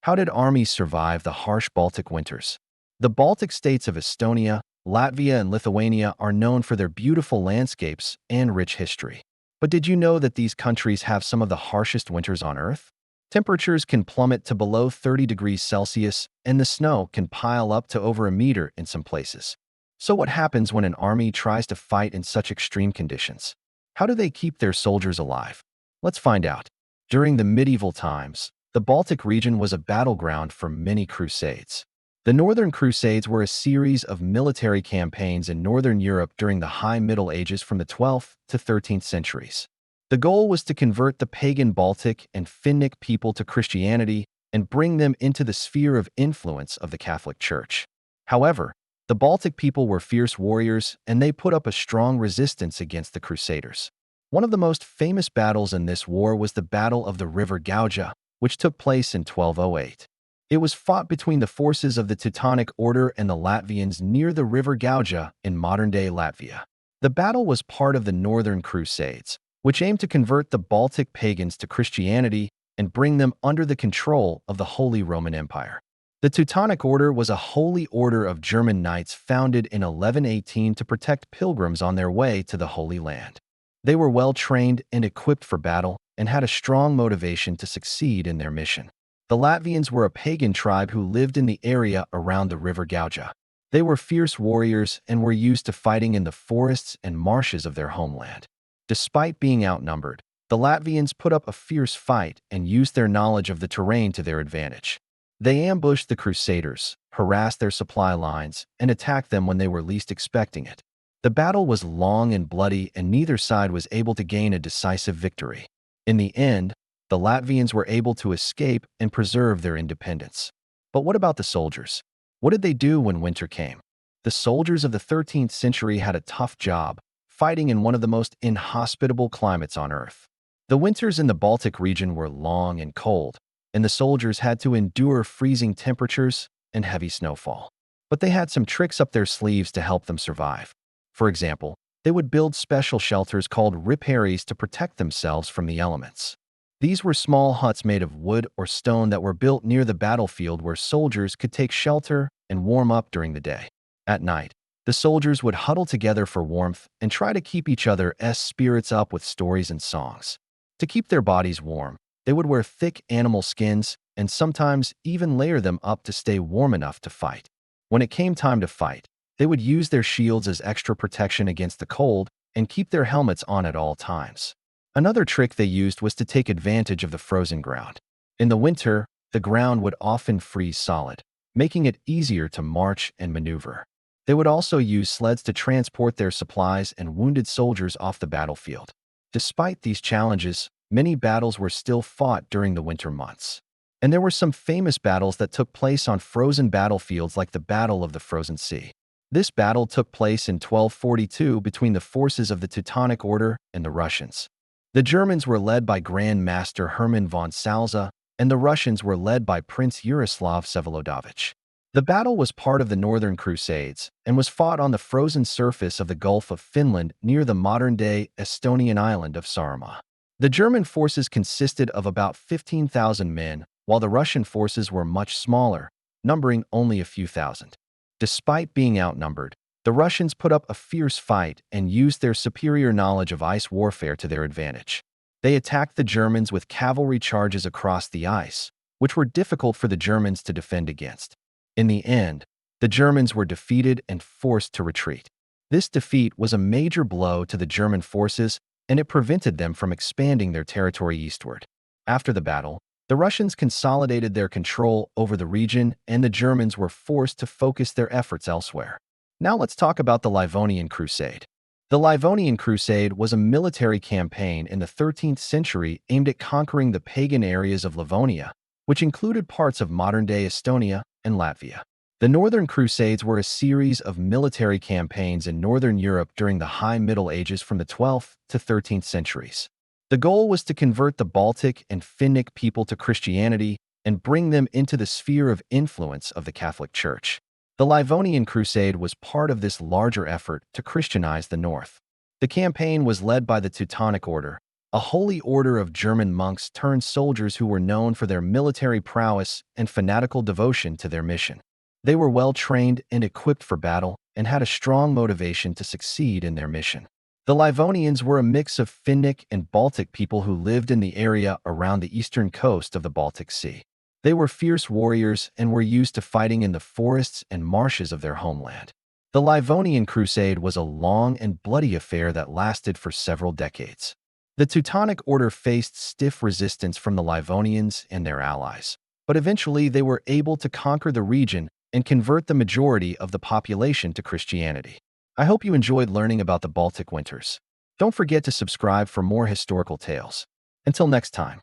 How did armies survive the harsh Baltic winters? The Baltic states of Estonia, Latvia, and Lithuania are known for their beautiful landscapes and rich history. But did you know that these countries have some of the harshest winters on Earth? Temperatures can plummet to below 30 degrees Celsius, and the snow can pile up to over a meter in some places. So what happens when an army tries to fight in such extreme conditions? How do they keep their soldiers alive? Let's find out. During the medieval times, the Baltic region was a battleground for many crusades. The Northern Crusades were a series of military campaigns in Northern Europe during the High Middle Ages from the 12th to 13th centuries. The goal was to convert the pagan Baltic and Finnic people to Christianity and bring them into the sphere of influence of the Catholic Church. However, the Baltic people were fierce warriors, and they put up a strong resistance against the Crusaders. One of the most famous battles in this war was the Battle of the River Gauja, which took place in 1208. It was fought between the forces of the Teutonic Order and the Latvians near the River Gauja in modern-day Latvia. The battle was part of the Northern Crusades, which aimed to convert the Baltic pagans to Christianity and bring them under the control of the Holy Roman Empire. The Teutonic Order was a holy order of German knights founded in 1118 to protect pilgrims on their way to the Holy Land. They were well-trained and equipped for battle and had a strong motivation to succeed in their mission. The Latvians were a pagan tribe who lived in the area around the River Gauja. They were fierce warriors and were used to fighting in the forests and marshes of their homeland. Despite being outnumbered, the Latvians put up a fierce fight and used their knowledge of the terrain to their advantage. They ambushed the Crusaders, harassed their supply lines, and attacked them when they were least expecting it. The battle was long and bloody, and neither side was able to gain a decisive victory. In the end, the Latvians were able to escape and preserve their independence. But what about the soldiers? What did they do when winter came? The soldiers of the 13th century had a tough job, fighting in one of the most inhospitable climates on Earth. The winters in the Baltic region were long and cold, and the soldiers had to endure freezing temperatures and heavy snowfall. But they had some tricks up their sleeves to help them survive. For example, they would build special shelters called riparias to protect themselves from the elements. These were small huts made of wood or stone that were built near the battlefield where soldiers could take shelter and warm up during the day. At night, the soldiers would huddle together for warmth and try to keep each other's spirits up with stories and songs. To keep their bodies warm, they would wear thick animal skins and sometimes even layer them up to stay warm enough to fight. When it came time to fight, they would use their shields as extra protection against the cold and keep their helmets on at all times. Another trick they used was to take advantage of the frozen ground. In the winter, the ground would often freeze solid, making it easier to march and maneuver. They would also use sleds to transport their supplies and wounded soldiers off the battlefield. Despite these challenges, many battles were still fought during the winter months. And there were some famous battles that took place on frozen battlefields like the Battle of the Frozen Sea. This battle took place in 1242 between the forces of the Teutonic Order and the Russians. The Germans were led by Grand Master Hermann von Salza, and the Russians were led by Prince Yaroslav Vsevolodovich. The battle was part of the Northern Crusades and was fought on the frozen surface of the Gulf of Finland near the modern-day Estonian island of Saaremaa. The German forces consisted of about 15,000 men, while the Russian forces were much smaller, numbering only a few thousand. Despite being outnumbered, the Russians put up a fierce fight and used their superior knowledge of ice warfare to their advantage. They attacked the Germans with cavalry charges across the ice, which were difficult for the Germans to defend against. In the end, the Germans were defeated and forced to retreat. This defeat was a major blow to the German forces, and it prevented them from expanding their territory eastward. After the battle, the Russians consolidated their control over the region, and the Germans were forced to focus their efforts elsewhere. Now let's talk about the Livonian Crusade. The Livonian Crusade was a military campaign in the 13th century aimed at conquering the pagan areas of Livonia, which included parts of modern-day Estonia and Latvia. The Northern Crusades were a series of military campaigns in Northern Europe during the High Middle Ages from the 12th to 13th centuries. The goal was to convert the Baltic and Finnic people to Christianity and bring them into the sphere of influence of the Catholic Church. The Livonian Crusade was part of this larger effort to Christianize the North. The campaign was led by the Teutonic Order, a holy order of German monks turned soldiers who were known for their military prowess and fanatical devotion to their mission. They were well trained and equipped for battle and had a strong motivation to succeed in their mission. The Livonians were a mix of Finnic and Baltic people who lived in the area around the eastern coast of the Baltic Sea. They were fierce warriors and were used to fighting in the forests and marshes of their homeland. The Livonian Crusade was a long and bloody affair that lasted for several decades. The Teutonic Order faced stiff resistance from the Livonians and their allies, but eventually they were able to conquer the region and convert the majority of the population to Christianity. I hope you enjoyed learning about the Baltic Winters. Don't forget to subscribe for more historical tales. Until next time.